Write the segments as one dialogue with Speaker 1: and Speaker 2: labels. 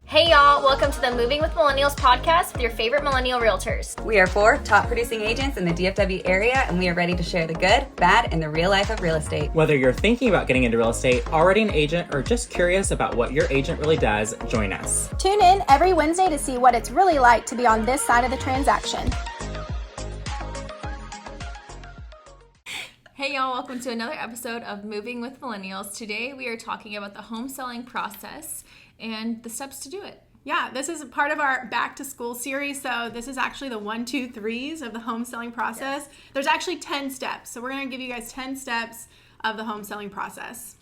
Speaker 1: Hey y'all, welcome to the Moving with Millennials podcast with your favorite millennial realtors.
Speaker 2: We are 4 top producing agents in the DFW area, and we are ready to share the good, bad, and the real life of real estate.
Speaker 3: Whether you're thinking about getting into real estate, already an agent, or just curious about what your agent really does, join us.
Speaker 4: Tune in every Wednesday to see what it's really like to be on this side of the transaction.
Speaker 5: Hey y'all, welcome to another episode of Moving with Millennials. Today we are talking about the home selling process and the steps to do it.
Speaker 6: Yeah, this is part of our back to school series. So this is actually the 123's of the home selling process. Yes. There's actually 10 steps. So we're going to give you guys 10 steps of the home selling process.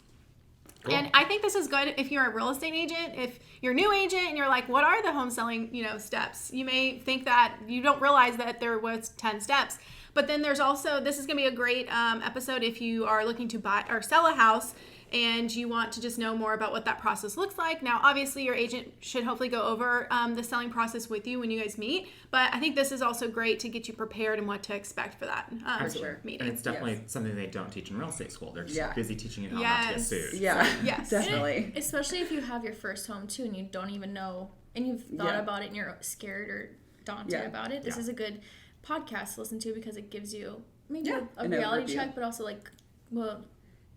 Speaker 6: Cool. And I think this is good if you're a real estate agent. If you're a new agent and you're like, what are the home selling, steps? You may think that you don't realize that there was 10 steps. But then there's also, this is going to be a great episode if you are looking to buy or sell a house and you want to just know more about what that process looks like. Now, obviously, your agent should hopefully go over the selling process with you when you guys meet. But I think this is also great to get you prepared and what to expect for that meeting.
Speaker 3: And it's definitely something they don't teach in real estate school. They're just busy teaching you how not to get sued.
Speaker 2: Yeah,
Speaker 6: yes,
Speaker 2: definitely.
Speaker 5: And especially if you have your first home too and you don't even know, and you've thought about it and you're scared or daunted about it. This is a good podcast to listen to because it gives you maybe a reality check, but also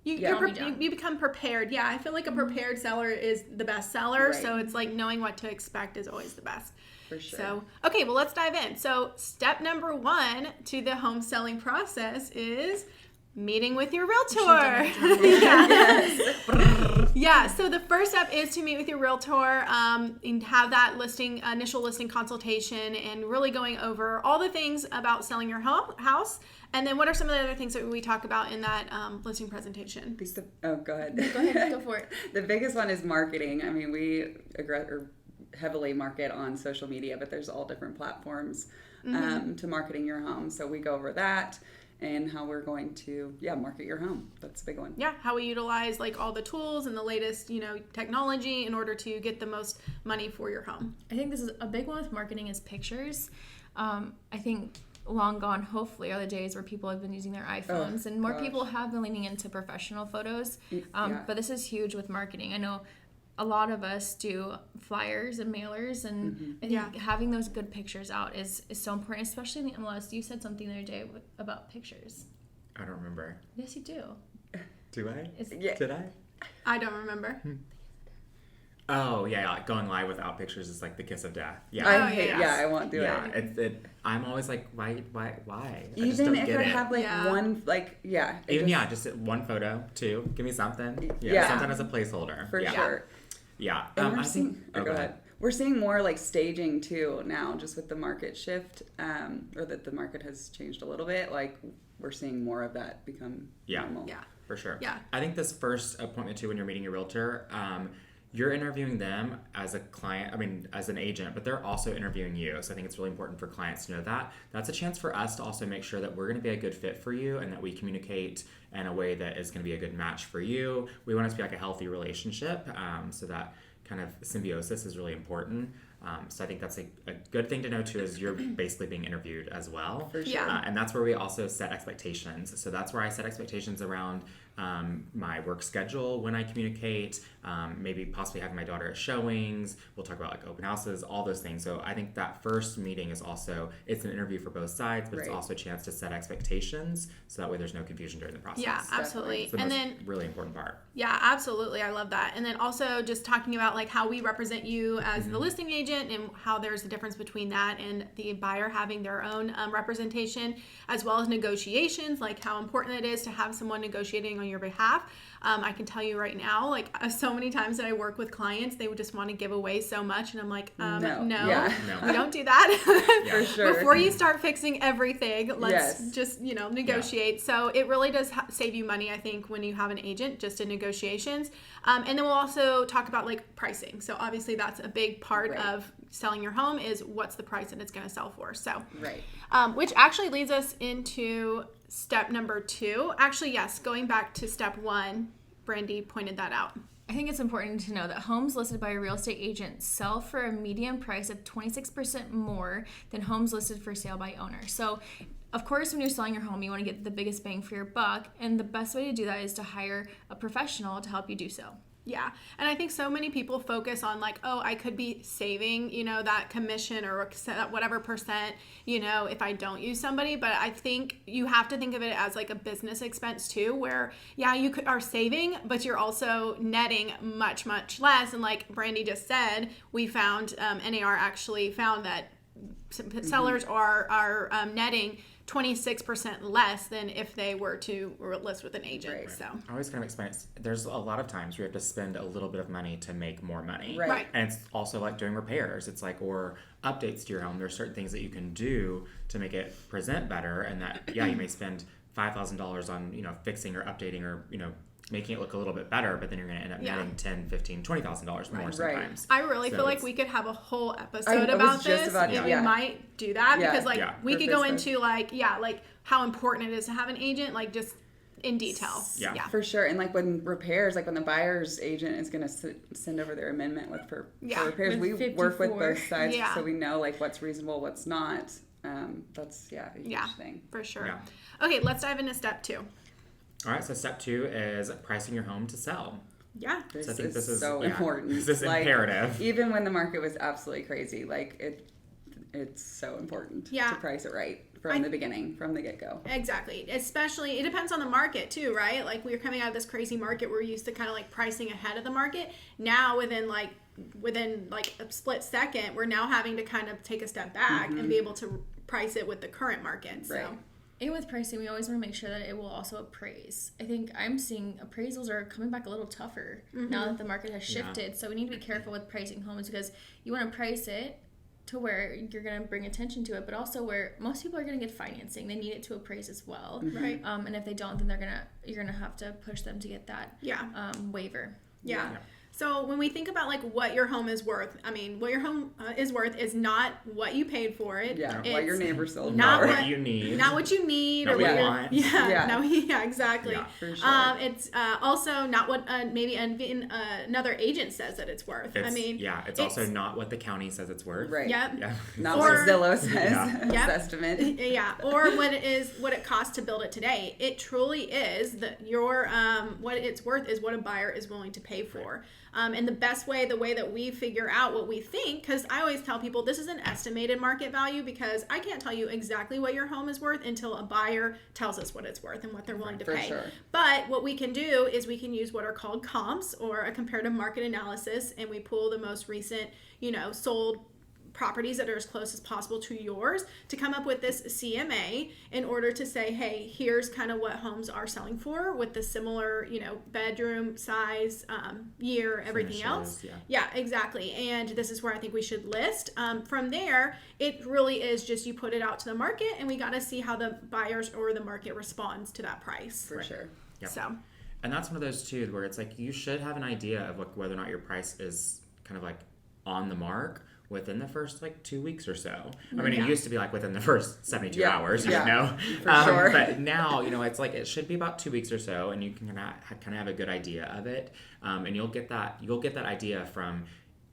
Speaker 6: you become prepared. Yeah, I feel like a prepared seller is the best seller. Right. So it's like knowing what to expect is always the best.
Speaker 2: For sure.
Speaker 6: So, okay, well, let's dive in. So step number 1 to the home selling process is meeting with your realtor. Yeah, so the first step is to meet with your realtor and have that initial listing consultation and really going over all the things about selling your house. And then what are some of the other things that we talk about in that listing presentation?
Speaker 2: Go ahead.
Speaker 5: Go ahead, go for it.
Speaker 2: The biggest one is marketing. I mean, we heavily market on social media, but there's all different platforms to marketing your home. So we go over that and how we're going to market your home. That's a big one.
Speaker 6: Yeah, how we utilize all the tools and the latest technology in order to get the most money for your home.
Speaker 5: I think this is a big one with marketing is pictures. I think long gone, hopefully, are the days where people have been using their iPhones and more people have been leaning into professional photos. But this is huge with marketing. I know a lot of us do flyers and mailers, and I think having those good pictures out is so important, especially in the MLS. You said something the other day about pictures.
Speaker 3: I don't remember.
Speaker 5: Yes, you do.
Speaker 3: Do I?
Speaker 2: Yeah.
Speaker 3: Did I?
Speaker 6: I don't remember.
Speaker 3: Oh, yeah, going live without pictures is like the kiss of death. Yeah.
Speaker 2: I won't do
Speaker 3: it. I'm always like, why? I
Speaker 2: Even
Speaker 3: just don't
Speaker 2: if
Speaker 3: get
Speaker 2: I
Speaker 3: it.
Speaker 2: have one,
Speaker 3: just one photo, 2. Give me something. Something as a placeholder.
Speaker 2: For sure.
Speaker 3: Yeah.
Speaker 2: And go ahead. We're seeing more staging too now, just with the market shift, or that the market has changed a little bit. We're seeing more of that become normal.
Speaker 6: Yeah.
Speaker 3: For sure.
Speaker 6: Yeah.
Speaker 3: I think this first appointment too, when you're meeting your realtor, you're interviewing them as a client, as an agent, but they're also interviewing you. So I think it's really important for clients to know that. That's a chance for us to also make sure that we're going to be a good fit for you and that we communicate in a way that is going to be a good match for you. We want it to be a healthy relationship, so that kind of symbiosis is really important. So I think that's a good thing to know too, is you're basically being interviewed as well.
Speaker 2: For sure.
Speaker 3: And that's where we also set expectations. So that's where I set expectations around my work schedule when I communicate, maybe possibly having my daughter at showings. We'll talk about open houses, all those things. So I think that first meeting is also, it's an interview for both sides, but it's also a chance to set expectations so that way there's no confusion during the process.
Speaker 6: Yeah, absolutely.
Speaker 3: It's the really important part.
Speaker 6: Yeah, absolutely. I love that. And then also just talking about how we represent you as the listing agent and how there's a difference between that and the buyer having their own representation, as well as negotiations, how important it is to have someone negotiating on your behalf. I can tell you right now, so many times that I work with clients, they would just want to give away so much. And I'm like, no, we don't do that.
Speaker 2: For sure.
Speaker 6: Before you start fixing everything, let's just, negotiate. Yeah. So it really does save you money, I think, when you have an agent just in negotiations. And then we'll also talk about pricing. So obviously that's a big part of selling your home is what's the price that it's going to sell for. So, which actually leads us into step number 2. Actually, yes, going back to step 1, Brandie pointed that out.
Speaker 5: I think it's important to know that homes listed by a real estate agent sell for a median price of 26% more than homes listed for sale by owner. So, of course, when you're selling your home, you want to get the biggest bang for your buck, and the best way to do that is to hire a professional to help you do so.
Speaker 6: Yeah. And I think so many people focus on like, oh, I could be saving, that commission or whatever percent, if I don't use somebody. But I think you have to think of it as like a business expense too, where, yeah, you are saving, but you're also netting much, much less. And like Brandie just said, we found, NAR actually found that sellers are netting 26% less than if they were to list with an agent.
Speaker 2: Right.
Speaker 6: So
Speaker 3: I always kind of explain it. There's a lot of times where you have to spend a little bit of money to make more money.
Speaker 2: Right.
Speaker 3: And it's also like doing repairs. It's like, or updates to your home. There's certain things that you can do to make it present better. And that, you may spend $5,000 on, fixing or updating or, making it look a little bit better, but then you're going to end up netting $10,000, $15,000, $20,000 more sometimes.
Speaker 6: I really feel like we could have a whole episode about this, and we might do that because we could go into like how important it is to have an agent, like just in detail.
Speaker 3: Yeah,
Speaker 2: for sure. And like when repairs, like when the buyer's agent is going to send over their amendment for repairs, we work with both sides so we know like what's reasonable, what's not. That's a huge thing.
Speaker 6: For sure.
Speaker 3: Yeah.
Speaker 6: Okay, let's dive into step 2.
Speaker 3: All right, so step 2 is pricing your home to sell.
Speaker 6: Yeah.
Speaker 2: This
Speaker 3: So I think this is
Speaker 2: so important.
Speaker 3: This is
Speaker 2: like,
Speaker 3: imperative.
Speaker 2: Even when the market was absolutely crazy, like it's so important to price it right from the beginning, from the get-go.
Speaker 6: Exactly. Especially, it depends on the market too, right? Like we're coming out of this crazy market, we're used to kind of like pricing ahead of the market. Now within a split second, we're now having to kind of take a step back and be able to price it with the current market. So.
Speaker 2: Right.
Speaker 5: And with pricing, we always want to make sure that it will also appraise. I think I'm seeing appraisals are coming back a little tougher now that the market has shifted. So we need to be careful with pricing homes because you want to price it to where you're going to bring attention to it, but also where most people are going to get financing. They need it to appraise as well.
Speaker 6: Right.
Speaker 5: And if they don't, then you're going to have to push them to get that waiver.
Speaker 6: Yeah. So when we think about like what your home is worth, I mean, what your home is worth is not what you paid for it.
Speaker 2: Yeah, what your neighbor sold.
Speaker 3: Not what you need.
Speaker 6: Not what you need
Speaker 3: Not
Speaker 6: or what
Speaker 3: you
Speaker 6: you
Speaker 3: want.
Speaker 6: Yeah, exactly.
Speaker 2: Yeah, for sure.
Speaker 6: It's also not what maybe another agent says that it's worth.
Speaker 3: It's also not what the county says it's worth.
Speaker 2: Right.
Speaker 6: Yep.
Speaker 3: Yeah.
Speaker 2: Not what Zillow says. It's estimate.
Speaker 6: Yeah. Or what it costs to build it today. It truly is what it's worth is what a buyer is willing to pay for. And the way that we figure out what we think, because I always tell people this is an estimated market value because I can't tell you exactly what your home is worth until a buyer tells us what it's worth and what they're willing to pay.
Speaker 2: Sure.
Speaker 6: But what we can do is we can use what are called comps or a comparative market analysis, and we pull the most recent, sold properties that are as close as possible to yours to come up with this CMA in order to say, hey, here's kind of what homes are selling for with the similar, bedroom size, year, everything else. Yeah, exactly. And this is where I think we should list. From there, it really is just you put it out to the market and we got to see how the buyers or the market responds to that price.
Speaker 2: For sure.
Speaker 3: Yep.
Speaker 6: So.
Speaker 3: And that's one of those too where it's like you should have an idea of whether or not your price is kind of like on the mark within the first 2 weeks or so. I mean, it used to be within the first 72 hours,
Speaker 2: For sure.
Speaker 3: But now, it's like it should be about 2 weeks or so, and you can kind of have a good idea of it. And you'll get that idea from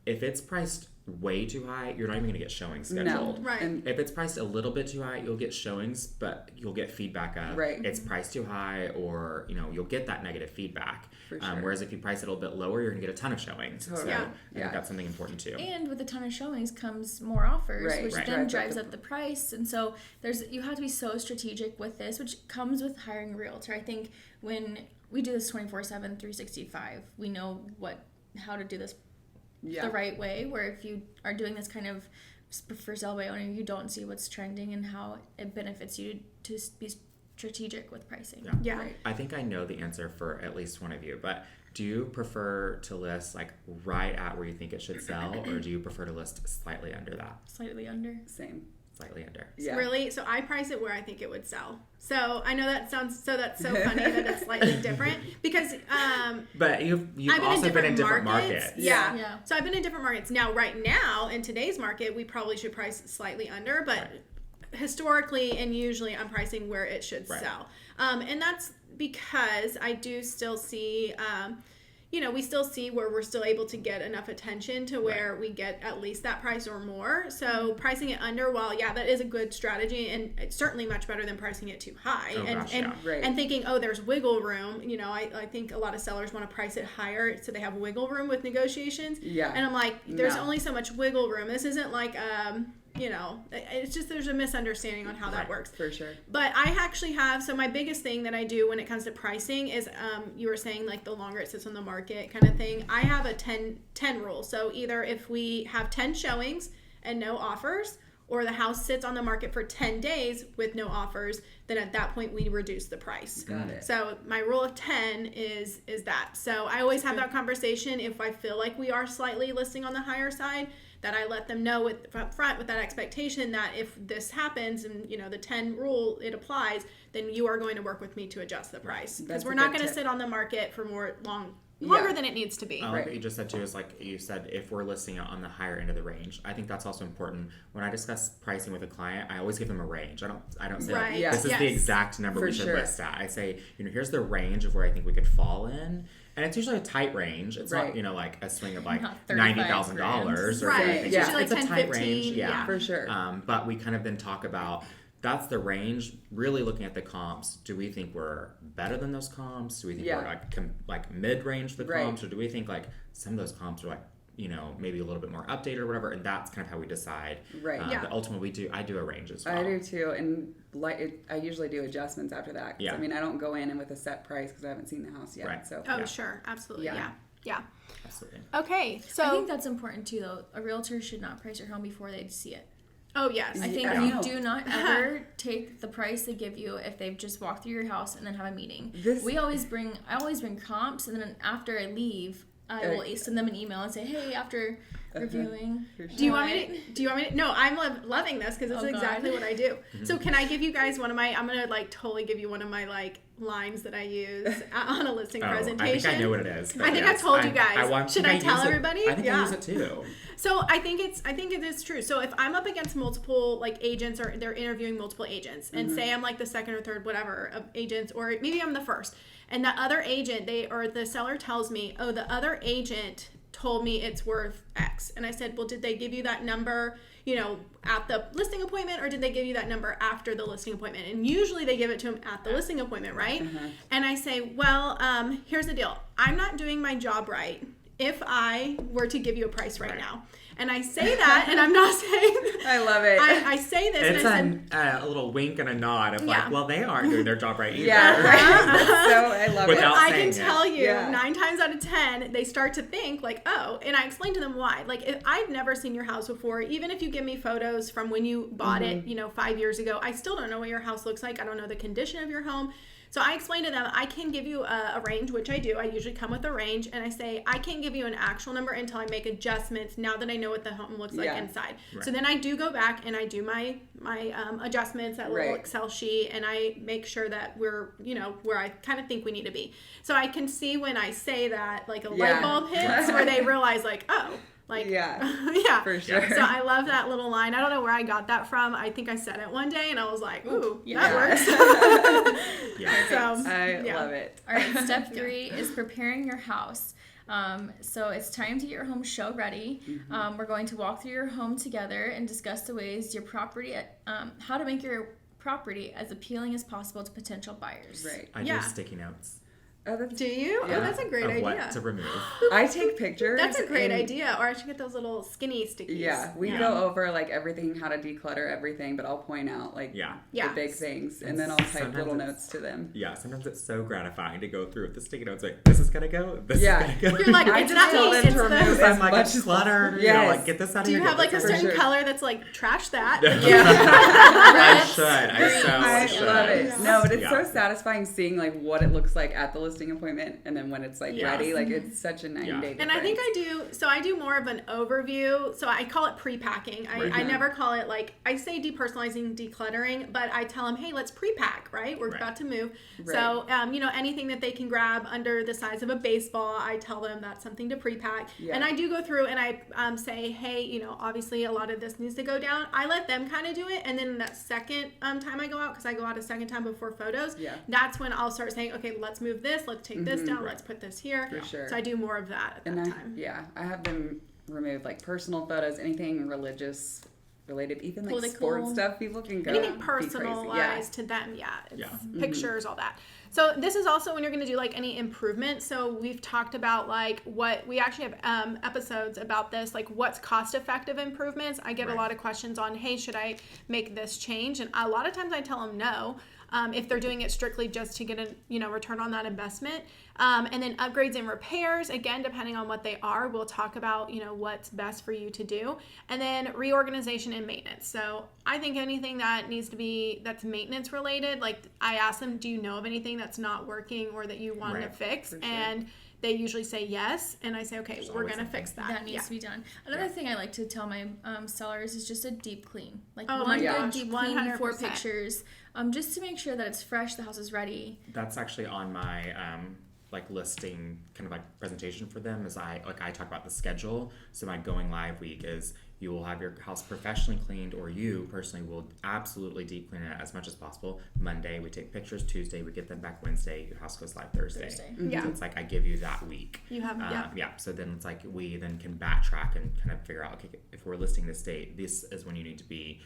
Speaker 3: if it's priced way too high, you're not even going to get showings scheduled.
Speaker 6: No, right.
Speaker 2: And
Speaker 3: if it's priced a little bit too high, you'll get showings, but you'll get feedback of it's priced too high, or you'll get that negative feedback.
Speaker 2: For sure.
Speaker 3: Whereas if you price it a little bit lower, you're going to get a ton of showings.
Speaker 2: Totally.
Speaker 3: So I think that's something important too.
Speaker 5: And with a ton of showings comes more offers, which
Speaker 3: Right.
Speaker 5: then drives up the price. And so you have to be so strategic with this, which comes with hiring a realtor. I think when we do this 24/7, 365, we know how to do this the right way, where if you are doing this kind of for sale by owner, you don't see what's trending and how it benefits you to be strategic with pricing.
Speaker 6: Yeah.
Speaker 2: Right.
Speaker 3: I think I know the answer for at least one of you, but do you prefer to list right at where you think it should sell, or do you prefer to list slightly under that?
Speaker 5: Slightly under.
Speaker 2: Same.
Speaker 3: Slightly under.
Speaker 2: Yeah.
Speaker 6: Really? So I price it where I think it would sell. So I know that's so funny that it's slightly different because
Speaker 3: but you've also been in different markets.
Speaker 6: Yeah. So I've been in different markets. Now, right now, in today's market, we probably should price slightly under, but historically and usually I'm pricing where it should sell. And that's because I do still see we still see where we're still able to get enough attention to where we get at least that price or more. So pricing it under, while that is a good strategy, and it's certainly much better than pricing it too high. And thinking, there's wiggle room. I think a lot of sellers want to price it higher so they have wiggle room with negotiations. Yeah. And I'm like, there's only so much wiggle room. This isn't like it's just there's a misunderstanding on how that works.
Speaker 2: For sure.
Speaker 6: But I actually have, so my biggest thing that I do when it comes to pricing is, you were saying like the longer it sits on the market kind of thing. I have a 10 rule. So either if we have 10 showings and no offers, or the house sits on the market for 10 days with no offers, then at that point we reduce the price.
Speaker 2: Got it.
Speaker 6: So my rule of 10 is that. So I always have that conversation if I feel like we are slightly listing on the higher side, that I let them know up front with that expectation that if this happens and the 10 rule it applies, then you are going to work with me to adjust the price, because we're not going to sit on the market for longer than it needs to be.
Speaker 3: What you just said too is, like you said, if we're listing it on the higher end of the range, I think that's also important. When I discuss pricing with a client, I always give them a range. I don't say this is the exact number we should list at. I say, here's the range of where I think we could fall in. And it's usually a tight range. It's not, like a swing of like $90,000 or
Speaker 6: it's usually like
Speaker 3: it's
Speaker 6: 10,
Speaker 3: a tight
Speaker 6: 15,
Speaker 3: range.
Speaker 2: Yeah, for sure.
Speaker 3: But we kind of then talk about, that's the range, really looking at the comps. Do we think we're better than those comps? Do we think we're like mid-range for the comps? Or do we think like some of those comps are like, maybe a little bit more updated or whatever? And that's kind of how we decide. Right. But ultimately, I do a range as well.
Speaker 2: I do too. And I usually do adjustments after that. I mean, I don't go in and with a set price because I haven't seen the house yet.
Speaker 3: Right.
Speaker 2: So.
Speaker 6: Sure. Absolutely. Yeah.
Speaker 3: Absolutely.
Speaker 6: Okay. So
Speaker 5: I think that's important too, though. A realtor should not price your home before they see it.
Speaker 6: Oh, yes.
Speaker 5: I think you do not ever take the price they give you if they've just walked through your house and then have a meeting. I always bring comps, and then after I leave, I will send them an email and say, hey, after reviewing.
Speaker 6: Sure. Do you want me to? No, I'm loving this because it's exactly what I do. So can I give you guys I'm going to like totally give you one of my like lines that I use on a listing presentation.
Speaker 3: I think I know what it is.
Speaker 6: I think I've told you guys. Should I tell everybody?
Speaker 3: I think I use it too.
Speaker 6: So I think it is true. So if I'm up against multiple like agents, or they're interviewing multiple agents, and say I'm like the second or third whatever of agents, or maybe I'm the first, and the other agent the seller tells me, the other agent told me it's worth X, and I said, well, did they give you that number at the listing appointment, or did they give you that number after the listing appointment? And usually they give it to them at the listing appointment, right? And I say, well, here's the deal. I'm not doing my job right if I were to give you a price right now. And I say that, and I'm not saying...
Speaker 2: I love it.
Speaker 6: I say this,
Speaker 3: it's
Speaker 6: and I
Speaker 3: said... a little wink and a nod of like, well, they aren't doing their job right either.
Speaker 2: Yeah, right. So I love
Speaker 6: it. I can tell you, 9 times out of 10, they start to think like, and I explain to them why. Like, if I've never seen your house before, even if you give me photos from when you bought it, 5 years ago, I still don't know what your house looks like. I don't know the condition of your home. So I explain to them, I can give you a range, which I do. I usually come with a range, and I say, I can't give you an actual number until I make adjustments now that I know what the home looks like inside. Right. So then I do go back and I do my adjustments, that little Excel sheet, and I make sure that we're, where I kind of think we need to be. So I can see when I say that, like a light bulb hits where they realize like, for sure. So I love that little line. I don't know where I got that from. I think I said it one day and I was like, ooh, that works.
Speaker 2: I love it.
Speaker 5: All right, step 3 is preparing your house. So it's time to get your home show ready. We're going to walk through your home together and discuss the ways your property, how to make your property as appealing as possible to potential buyers.
Speaker 2: Right.
Speaker 3: I do sticky notes.
Speaker 6: Do you? Yeah. Oh, that's a great idea.
Speaker 3: What to remove.
Speaker 2: I take pictures.
Speaker 6: That's a great idea. Or I should get those little skinny stickies.
Speaker 2: Yeah, we go over like everything, how to declutter everything, but I'll point out like the big things, and then I'll type little notes to them. Yeah,
Speaker 3: sometimes it's so gratifying to go through with the sticky notes. Like, this is gonna go. This is gonna go.
Speaker 6: You're like, it's not me. It's
Speaker 3: the. I'm like, it's cluttered. Like, get this out of here.
Speaker 6: Do you have like a certain color that's like trash that?
Speaker 3: I should.
Speaker 2: I love it. No, but it's so satisfying seeing like what it looks like at the listing appointment, and then when it's like ready, like it's such a 9-day difference.
Speaker 6: And I think I do more of an overview. So I call it pre-packing. I never call it like, I say depersonalizing, decluttering, but I tell them, hey, let's pre-pack, right? We're about to move. Right. So, anything that they can grab under the size of a baseball, I tell them that's something to pre-pack. Yeah. And I do go through and I say, hey, obviously a lot of this needs to go down. I let them kind of do it. And then that second time I go out, because I go out a second time before photos, that's when I'll start saying, okay, let's move this, let's take this down, let's put this here.
Speaker 2: For sure.
Speaker 6: So I do more of that at that time.
Speaker 2: Yeah, I have them remove like personal photos, anything religious related, even like
Speaker 5: Political.
Speaker 2: sports stuff. People can go
Speaker 6: Anything
Speaker 2: be
Speaker 6: personalized
Speaker 2: crazy.
Speaker 6: to them, it's pictures, all that. So this is also when you're going to do like any improvements. So we've talked about like what we actually have episodes about this, like what's cost effective improvements. I get a lot of questions on, hey, should I make this change? And a lot of times I tell them no. If they're doing it strictly just to get a return on that investment. And then upgrades and repairs, again, depending on what they are, we'll talk about what's best for you to do. And then reorganization and maintenance. So I think anything that needs to be that's maintenance related, like I ask them, do you know of anything that's not working or that you want to fix?
Speaker 2: Sure.
Speaker 6: And they usually say yes, and I say, okay, we're going to fix that.
Speaker 5: That needs to be done. Another thing I like to tell my sellers is just a deep clean. Like
Speaker 6: Oh
Speaker 5: one
Speaker 6: my gosh,
Speaker 5: good deep clean
Speaker 6: 100%.
Speaker 5: before pictures, just to make sure that it's fresh, the house is ready.
Speaker 3: That's actually on my listing kind of like presentation for them. Is I talk about the schedule. So my going live week is you will have your house professionally cleaned, or you personally will absolutely deep clean it as much as possible. Monday we take pictures, Tuesday we get them back, Wednesday your house goes live Thursday.
Speaker 6: Yeah.
Speaker 3: So it's like I give you that week.
Speaker 6: You have,
Speaker 3: So then it's like we then can backtrack and kind of figure out, okay, if we're listing this date, this is when you need to be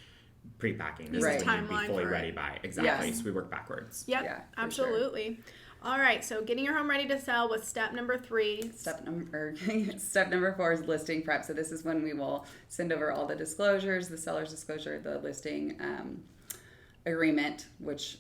Speaker 3: pre-packing. This is when you need to
Speaker 6: Timeline
Speaker 3: be fully
Speaker 6: for it.
Speaker 3: ready by. Exactly.
Speaker 6: Yes.
Speaker 3: So we work backwards.
Speaker 6: Yep,
Speaker 2: Yeah, for
Speaker 6: absolutely. All right, so getting your home ready to sell was step number 3.
Speaker 2: Step number 4 is listing prep. So this is when we will send over all the disclosures, the seller's disclosure, the listing agreement, which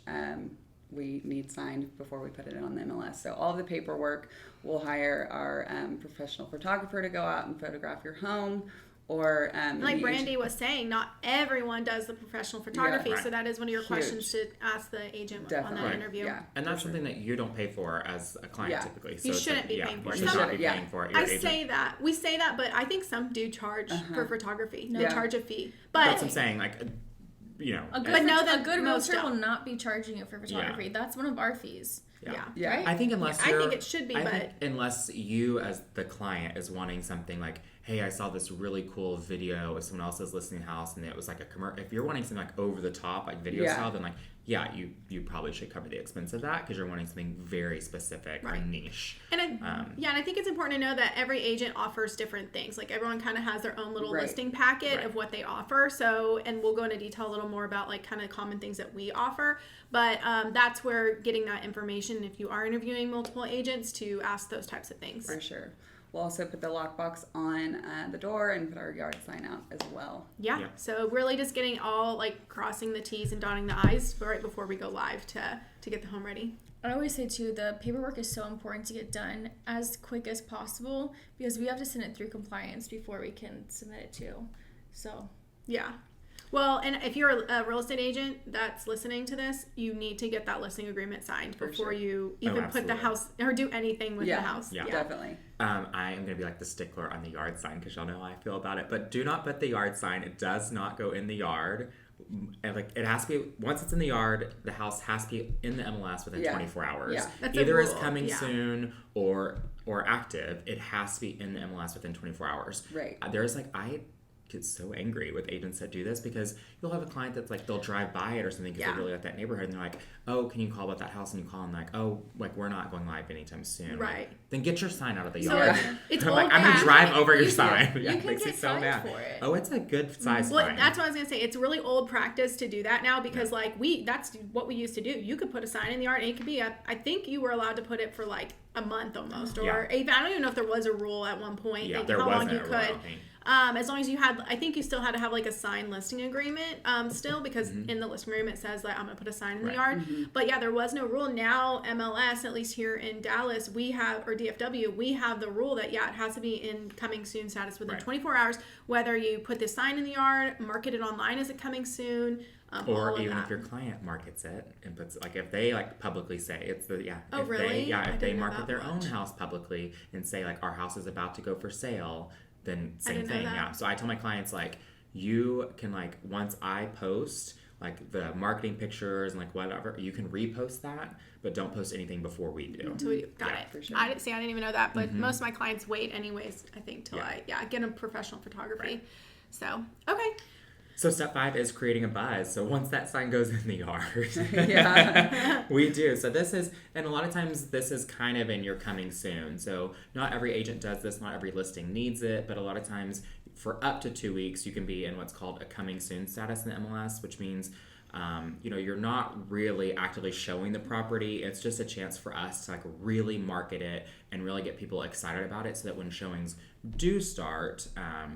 Speaker 2: we need signed before we put it on the MLS. So all of the paperwork, we'll hire our professional photographer to go out and photograph your home. Or
Speaker 6: like Brandie was saying, not everyone does the professional photography,
Speaker 3: Yeah, right.
Speaker 6: so that is one of your questions to ask the agent on that
Speaker 2: Right.
Speaker 6: interview.
Speaker 2: Yeah.
Speaker 3: And that's something that you don't pay for as a client
Speaker 2: Yeah.
Speaker 3: typically. So
Speaker 6: You
Speaker 3: it's
Speaker 6: shouldn't
Speaker 3: like,
Speaker 6: be paying for it.
Speaker 3: You should not be
Speaker 2: Yeah.
Speaker 3: paying for it. Your
Speaker 6: I
Speaker 3: agent.
Speaker 6: say that. We say that, but I think some do charge for photography. They
Speaker 2: Yeah.
Speaker 6: charge a fee. But
Speaker 3: That's what I'm saying. Like,
Speaker 5: A good,
Speaker 6: But know that
Speaker 5: a good
Speaker 6: most
Speaker 5: realtor will
Speaker 6: don't.
Speaker 5: not be charging you for photography. That's one of our fees.
Speaker 2: Yeah.
Speaker 5: Right?
Speaker 3: I think unless
Speaker 6: I
Speaker 3: you're,
Speaker 6: think it should be,
Speaker 3: I
Speaker 6: but-
Speaker 3: think unless you as the client is wanting something like, hey, I saw this really cool video of someone else's listing house and it was like a commercial. If you're wanting something like over the top, like video
Speaker 2: Yeah.
Speaker 3: style, then like, yeah, you probably should cover the expense of that because you're wanting something very specific or niche.
Speaker 6: And and I think it's important to know that every agent offers different things. Like everyone kind of has their own little
Speaker 2: Right.
Speaker 6: listing packet
Speaker 3: Right.
Speaker 6: of what they offer. So, and we'll go into detail a little more about like kind of common things that we offer. But that's where getting that information, if you are interviewing multiple agents, to ask those types of things.
Speaker 2: For sure. We'll also put the lockbox on the door and put our yard sign out as well.
Speaker 6: Yeah.
Speaker 3: Yeah.
Speaker 6: So really just getting all like crossing the T's and dotting the I's right before we go live to get the home ready.
Speaker 5: I always say too, the paperwork is so important to get done as quick as possible because we have to send it through compliance before we can submit it to. So
Speaker 6: Yeah. Well, and if you're a real estate agent that's listening to this, you need to get that listing agreement signed before
Speaker 2: sure.
Speaker 6: you even put the
Speaker 3: absolutely.
Speaker 6: house or do anything with the house.
Speaker 3: Yeah.
Speaker 2: Definitely.
Speaker 3: I am going to be like the stickler on the yard sign because y'all know how I feel about it. But do not put the yard sign. It does not go in the yard. And like it has to be, once it's in the yard, the house has to be in the MLS within 24 hours.
Speaker 2: Yeah.
Speaker 6: That's a
Speaker 3: Either is
Speaker 6: rule.
Speaker 3: coming
Speaker 6: Yeah.
Speaker 3: soon or active. It has to be in the MLS within 24 hours.
Speaker 2: Right.
Speaker 3: There's like, I get so angry with agents that do this because you'll have a client that's like they'll drive by it or something because they really like that neighborhood and they're like, oh, can you call about that house? And you call and like, oh, like we're not going live anytime soon.
Speaker 6: Right.
Speaker 3: Like, then get your sign out of the
Speaker 6: So
Speaker 3: yard.
Speaker 6: it's
Speaker 3: I'm like,
Speaker 6: old
Speaker 3: I'm gonna
Speaker 6: fashioned.
Speaker 3: drive over your
Speaker 5: You
Speaker 3: sign.
Speaker 5: can-
Speaker 3: Yeah,
Speaker 5: you
Speaker 3: it
Speaker 5: can
Speaker 3: makes me
Speaker 5: get
Speaker 3: so
Speaker 5: fined
Speaker 3: mad.
Speaker 5: for it.
Speaker 3: Oh, it's a good size
Speaker 6: Well,
Speaker 3: fine.
Speaker 6: that's what I was gonna say. It's really old practice to do that now because like that's what we used to do. You could put a sign in the yard and it could be I think you were allowed to put it for like a month almost, or even, I don't even know if there was a rule at one point.
Speaker 3: Yeah,
Speaker 6: like
Speaker 3: there
Speaker 6: how long
Speaker 3: wasn't
Speaker 6: you
Speaker 3: a rule, I
Speaker 6: could.
Speaker 3: don't think.
Speaker 6: As long as you had, I think you still had to have like a signed listing agreement still because in the listing agreement it says that I'm going to put a sign in the yard. But yeah, there was no rule. Now MLS, at least here in Dallas, we have, or DFW, we have the rule that, yeah, it has to be in coming soon status within 24 hours, whether you put this sign in the yard, market it online as it coming soon. All
Speaker 3: Or
Speaker 6: of
Speaker 3: even
Speaker 6: that.
Speaker 3: if your client markets it and puts like if they like publicly say it's the
Speaker 6: Oh,
Speaker 3: if
Speaker 6: really?
Speaker 3: they
Speaker 6: I
Speaker 3: if they
Speaker 6: didn't know
Speaker 3: market
Speaker 6: that
Speaker 3: their own
Speaker 6: much.
Speaker 3: house publicly and say like our house is about to go for sale, then same
Speaker 6: didn't know
Speaker 3: thing.
Speaker 6: that.
Speaker 3: Yeah. So I tell my clients like you can like once I post like the marketing pictures and like whatever, you can repost that, but don't post anything before we do.
Speaker 6: Until we got
Speaker 3: Yeah,
Speaker 6: it.
Speaker 2: for sure.
Speaker 6: I didn't even know that, but most of my clients wait anyways, I think, till I get a professional photography.
Speaker 3: Right.
Speaker 6: So, okay.
Speaker 3: So step 5 is creating a buzz. So once that sign goes in the yard,
Speaker 2: Yeah.
Speaker 3: we do. So this is, and a lot of times this is kind of in your coming soon. So not every agent does this, not every listing needs it, but a lot of times for up to 2 weeks, you can be in what's called a coming soon status in the MLS, which means you're not really actively showing the property. It's just a chance for us to like really market it and really get people excited about it so that when showings do start,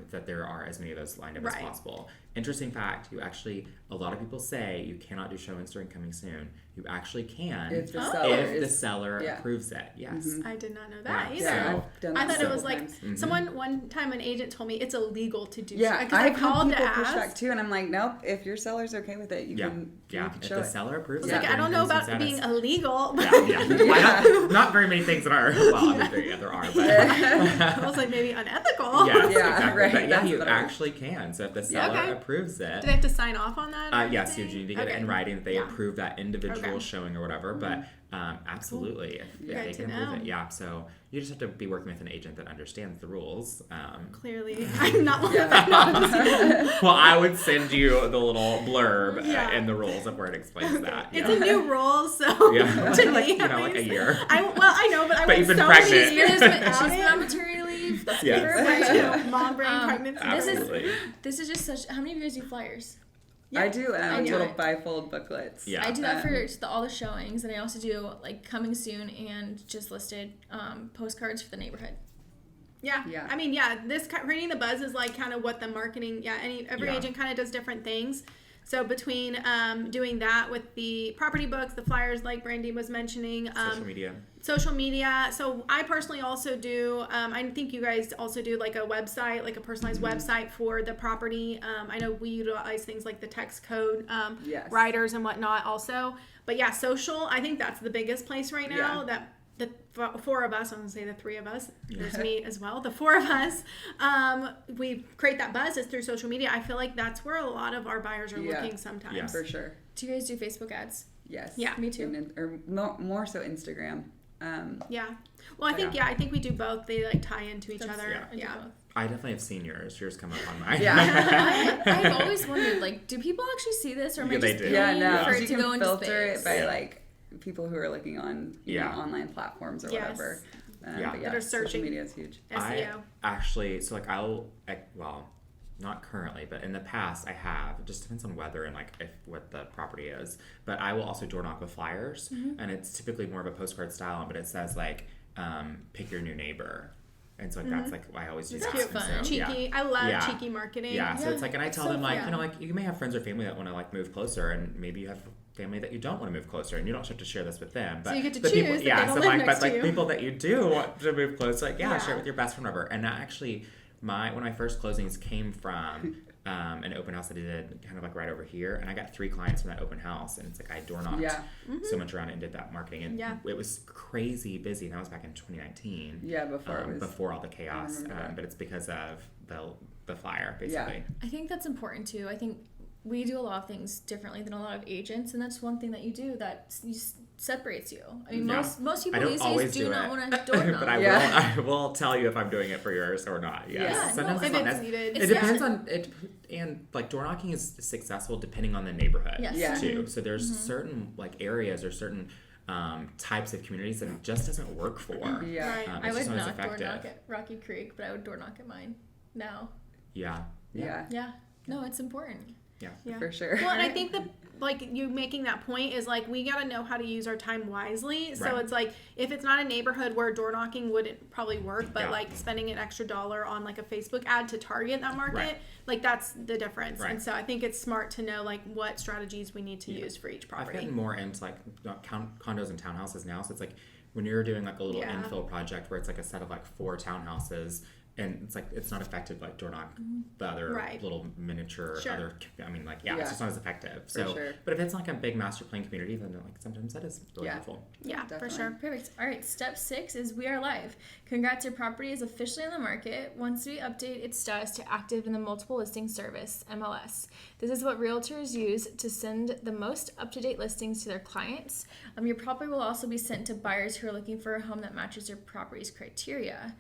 Speaker 3: that there are as many of those lined up as possible. Interesting fact, a lot of people say you cannot do showings during coming soon. You actually can
Speaker 2: If the
Speaker 3: seller
Speaker 2: Yeah.
Speaker 3: approves it. Yes.
Speaker 2: Mm-hmm.
Speaker 6: I did not know that either.
Speaker 2: Yeah, I've done
Speaker 6: I
Speaker 2: that
Speaker 6: thought it was
Speaker 2: several
Speaker 6: like
Speaker 2: times.
Speaker 6: someone one time an agent told me it's illegal to do.
Speaker 2: Yeah,
Speaker 6: because I
Speaker 2: I've
Speaker 6: called
Speaker 2: had
Speaker 6: to
Speaker 2: people push back
Speaker 6: ask.
Speaker 2: too, and I'm like, nope. If your seller's okay with it, you can
Speaker 3: If
Speaker 2: show
Speaker 3: the
Speaker 2: it.
Speaker 3: seller approves
Speaker 6: It's
Speaker 3: it.
Speaker 6: like I don't know about it being illegal. But
Speaker 3: Not very many things that are. Well, I mean, there are, but
Speaker 6: I was like maybe unethical.
Speaker 3: yes,
Speaker 2: Yeah,
Speaker 3: exactly.
Speaker 2: right,
Speaker 3: But yeah,
Speaker 2: that's
Speaker 3: you
Speaker 2: what I mean.
Speaker 3: actually can. So if the seller
Speaker 6: okay.
Speaker 3: approves it,
Speaker 6: Do they have to sign off on that? or
Speaker 3: yes, you
Speaker 6: anything?
Speaker 3: need to get it in
Speaker 6: Okay.
Speaker 3: writing that they
Speaker 6: Yeah.
Speaker 3: approve that individual
Speaker 6: Okay.
Speaker 3: showing or whatever. But absolutely, if
Speaker 6: Good
Speaker 3: they
Speaker 6: to
Speaker 3: can approve
Speaker 6: know.
Speaker 3: it, yeah. So you just have to be working with an agent that understands the rules.
Speaker 6: Clearly, I'm not one of them.
Speaker 3: Well, I would send you the little blurb
Speaker 6: Yeah.
Speaker 3: in the rules of where it explains that.
Speaker 6: It's
Speaker 3: yeah.
Speaker 6: a new rule, so
Speaker 3: Yeah.
Speaker 6: to
Speaker 3: Like,
Speaker 6: me,
Speaker 3: you know,
Speaker 6: at
Speaker 3: like a
Speaker 6: least.
Speaker 3: year.
Speaker 6: I know, but I
Speaker 3: But
Speaker 6: went
Speaker 3: you've been
Speaker 6: so
Speaker 3: pregnant.
Speaker 6: many years
Speaker 1: She's
Speaker 6: without
Speaker 1: been
Speaker 6: it.
Speaker 1: on maternity leave. That's
Speaker 3: Yes.
Speaker 1: perfect.
Speaker 6: Mom brain pregnancy.
Speaker 3: Absolutely.
Speaker 1: This is just such. How many of you guys do flyers?
Speaker 2: I do
Speaker 1: I do
Speaker 2: little
Speaker 1: it.
Speaker 2: bifold booklets.
Speaker 3: Yeah.
Speaker 1: I do that for all the showings, and I also do like coming soon and just listed postcards for the neighborhood.
Speaker 6: Yeah.
Speaker 2: Yeah.
Speaker 6: I mean, this creating the buzz is like kind of what the marketing. Every
Speaker 3: Yeah.
Speaker 6: agent kind of does different things. So between doing that with the property books, the flyers, like Brandie was mentioning, social media. So I personally also do. I think you guys also do like a website, like a personalized website for the property. I know we utilize things like the text code
Speaker 2: Yes.
Speaker 6: writers and whatnot also. But yeah, social. I think that's the biggest place right now
Speaker 2: Yeah.
Speaker 6: that. The four of us, I'm going to say the three of us, there's me as well, the four of us, we create that buzz is through social media. I feel like that's where a lot of our buyers are looking sometimes.
Speaker 3: Yeah.
Speaker 2: For sure.
Speaker 1: Do you guys do Facebook ads?
Speaker 2: Yes.
Speaker 6: Yeah.
Speaker 1: Me too.
Speaker 2: Or more so Instagram.
Speaker 6: Yeah. Well, I think we do both. They like tie into each other.
Speaker 3: yeah.
Speaker 1: I do both.
Speaker 3: I definitely have seen yours. Yours come up on mine.
Speaker 2: Yeah.
Speaker 1: I've always wondered, like, do people actually see this, or am I
Speaker 3: Yeah, they
Speaker 1: just
Speaker 3: do.
Speaker 1: paying
Speaker 2: Yeah, no.
Speaker 1: for it
Speaker 2: You
Speaker 1: to
Speaker 2: can
Speaker 1: go into
Speaker 2: filter
Speaker 1: space?
Speaker 2: it by like people who are looking on you know,
Speaker 3: Yeah.
Speaker 2: online platforms or
Speaker 6: Yes.
Speaker 2: whatever.
Speaker 3: Yeah.
Speaker 2: But
Speaker 6: That are
Speaker 2: social
Speaker 6: searching.
Speaker 2: media is huge.
Speaker 6: SEO.
Speaker 3: Well, not currently, but in the past I have. It just depends on weather and like what the property is. But I will also door knock with flyers, and it's typically more of a postcard style, but it says like, pick your new neighbor. And so like that's like I always do
Speaker 1: That's
Speaker 3: that.
Speaker 1: cute,
Speaker 3: And
Speaker 1: fun.
Speaker 3: so,
Speaker 6: Cheeky.
Speaker 3: yeah.
Speaker 6: I love
Speaker 3: Yeah.
Speaker 6: cheeky marketing.
Speaker 3: Yeah, so it's like, and I tell them like,
Speaker 1: yeah.
Speaker 3: you know, like you may have friends or family that want to like move closer, and maybe you have family that you don't want to move closer, and you don't have to share this with them. But
Speaker 1: you get to
Speaker 3: the
Speaker 1: choose
Speaker 3: people,
Speaker 1: that
Speaker 3: yeah,
Speaker 1: they don't
Speaker 3: so
Speaker 1: live
Speaker 3: like,
Speaker 1: next
Speaker 3: but
Speaker 1: to
Speaker 3: like
Speaker 1: you.
Speaker 3: people that you do want to move closer, like
Speaker 6: Yeah.
Speaker 3: share it with your best friend or whatever. And actually, one of my first closings came from an open house that I did kind of like right over here, and I got 3 clients from that open house, and it's like I door knocked
Speaker 2: Yeah.
Speaker 3: so much around it and did that marketing, and
Speaker 6: Yeah.
Speaker 3: it was crazy busy. And that was back in 2019.
Speaker 2: Yeah, before it was.
Speaker 3: before all the chaos,
Speaker 2: remember that.
Speaker 3: but it's because of the flyer basically.
Speaker 1: I think that's important too. I think we do a lot of things differently than a lot of agents, and that's one thing that you do that separates you. I mean,
Speaker 3: Yeah.
Speaker 1: most
Speaker 3: I
Speaker 1: people
Speaker 3: don't
Speaker 1: these
Speaker 3: always
Speaker 1: days do not
Speaker 3: it.
Speaker 1: want to door knock.
Speaker 3: But I will tell you if I'm doing it for yours or not. Yes.
Speaker 1: Yeah,
Speaker 3: Sometimes
Speaker 1: no,
Speaker 3: it's
Speaker 6: if
Speaker 3: not
Speaker 6: it's needed.
Speaker 3: It depends on it, and like door knocking is successful depending on the neighborhood
Speaker 1: Yes.
Speaker 2: Yeah.
Speaker 3: too. So there's certain like areas or certain types of communities that it just doesn't work for.
Speaker 2: Yeah.
Speaker 6: Right.
Speaker 1: I
Speaker 3: it's just
Speaker 1: would
Speaker 3: not as
Speaker 1: not door
Speaker 3: effective.
Speaker 1: knock at Rocky Creek, but I would door knock at mine now.
Speaker 3: Yeah.
Speaker 2: Yeah.
Speaker 1: Yeah. No, it's important.
Speaker 6: Yeah.
Speaker 2: For sure.
Speaker 6: Well, and I think like you making that point is like we got to know how to use our time wisely. So
Speaker 3: Right.
Speaker 6: it's like if it's not a neighborhood where door knocking wouldn't probably work, but
Speaker 3: Yeah.
Speaker 6: like spending an extra $1 on like a Facebook ad to target that market,
Speaker 3: Right.
Speaker 6: like that's the difference.
Speaker 3: Right.
Speaker 6: And so I think it's smart to know like what strategies we need to use for each
Speaker 3: I've
Speaker 6: property.
Speaker 3: gotten more into like condos and townhouses now. So it's like when you're doing like a little
Speaker 6: Yeah.
Speaker 3: infill project where it's like a set of like 4 townhouses, and it's like it's not effective like door knock the other
Speaker 6: Right.
Speaker 3: little miniature
Speaker 6: Sure.
Speaker 3: other. I mean like
Speaker 2: Yeah.
Speaker 3: it's just not as effective. So,
Speaker 2: sure.
Speaker 3: but if it's like a big master plan community, then like sometimes that is really
Speaker 2: Yeah.
Speaker 3: helpful.
Speaker 6: Yeah,
Speaker 2: Definitely.
Speaker 6: for sure.
Speaker 1: Perfect. All right, step 6 is we are live. Congrats, your property is officially on the market. Once we update its status to active in the multiple listing service, MLS. This is what realtors use to send the most up-to-date listings to their clients. Your property will also be sent to buyers who are looking for a home that matches their property's criteria.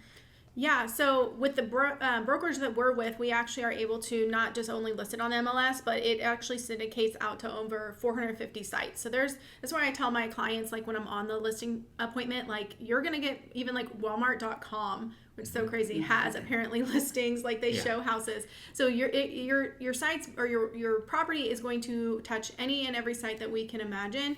Speaker 6: Yeah, so with the brokerage that we're with, we actually are able to not just only list it on MLS, but it actually syndicates out to over 450 sites. So that's why I tell my clients, like when I'm on the listing appointment, like you're going to get even like Walmart.com, which is so crazy, has apparently listings, like they show houses. So your sites or your property is going to touch any and every site that we can imagine.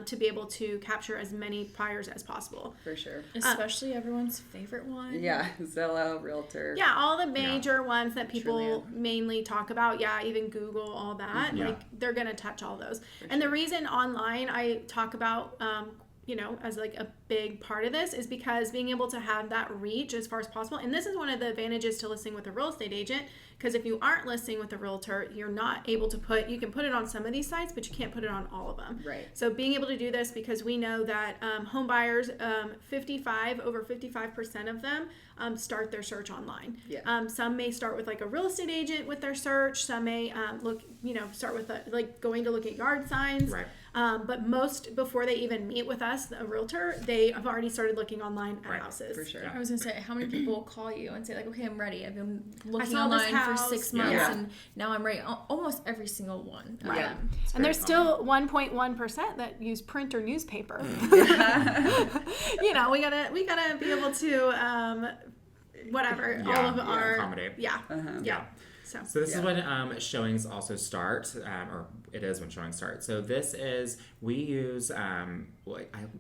Speaker 6: To be able to capture as many buyers as possible.
Speaker 2: For sure.
Speaker 1: Especially everyone's favorite one.
Speaker 2: Yeah, Zillow, Realtor.
Speaker 6: Yeah, all the major ones that people mainly talk about. Yeah, even Google, all that. Like they're going to touch all those. And the reason online I talk about as like a big part of this is because being able to have that reach as far as possible. And this is one of the advantages to listing with a real estate agent, because if you aren't listing with a realtor, you're not able to you can put it on some of these sites, but you can't put it on all of them.
Speaker 2: Right.
Speaker 6: So being able to do this, because we know that home buyers, over 55% of them start their search online.
Speaker 2: Yeah.
Speaker 6: Some may start with like a real estate agent with their search. Some may start with like going to look at yard signs.
Speaker 3: Right.
Speaker 6: But most, before they even meet with us, a realtor, they have already started looking online at houses.
Speaker 2: For sure.
Speaker 1: I was going to say, how many people call you and say like, okay, I'm ready. I've been looking
Speaker 6: saw this
Speaker 1: online for
Speaker 6: house.
Speaker 1: 6 months and now I'm ready. Almost every single one.
Speaker 6: Right.
Speaker 2: Yeah.
Speaker 6: And there's still 1.1% that use print or newspaper. We gotta be able to all of our
Speaker 3: accommodate.
Speaker 6: Yeah.
Speaker 3: So this is when showings also start, or it is when showings start. So this is, we use, it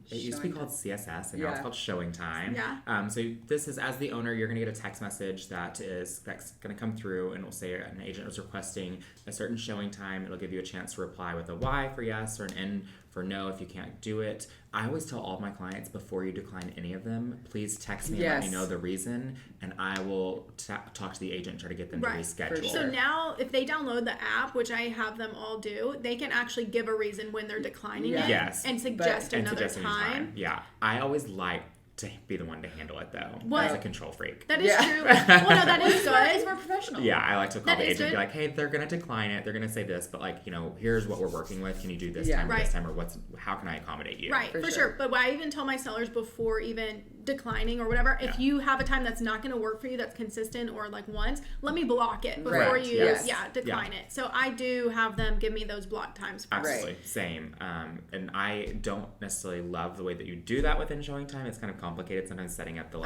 Speaker 3: used to be called CSS, and now it's called Showing Time.
Speaker 6: Yeah.
Speaker 3: So this is, as the owner, you're going to get a text message that's going to come through, and it will say an agent is requesting a certain showing time. It'll give you a chance to reply with a Y for yes or an N for no if you can't do it. I always tell all of my clients, before you decline any of them, please text me and let me know the reason, and I will talk to the agent and try to get them to reschedule.
Speaker 6: Sure. So now, if they download the app, which I have them all do, they can actually give a reason when they're declining it and suggest another time.
Speaker 3: Yeah. I always like to be the one to handle it, though, as a control freak.
Speaker 6: That is true. Well, no, that is good.
Speaker 1: It's more professional.
Speaker 3: Yeah, I like to call the agent and be like, hey, they're going to decline it. They're going to say this, but here's what we're working with. Can you do this time or this time, or how can I accommodate you?
Speaker 6: Right, for sure. But I even tell my sellers before even declining or whatever, if you have a time that's not going to work for you, that's consistent or like once, let me block it before you decline it. So I do have them give me those block times.
Speaker 3: Absolutely. Same. And I don't necessarily love the way that you do that within showing time. It's kind of complicated sometimes setting up the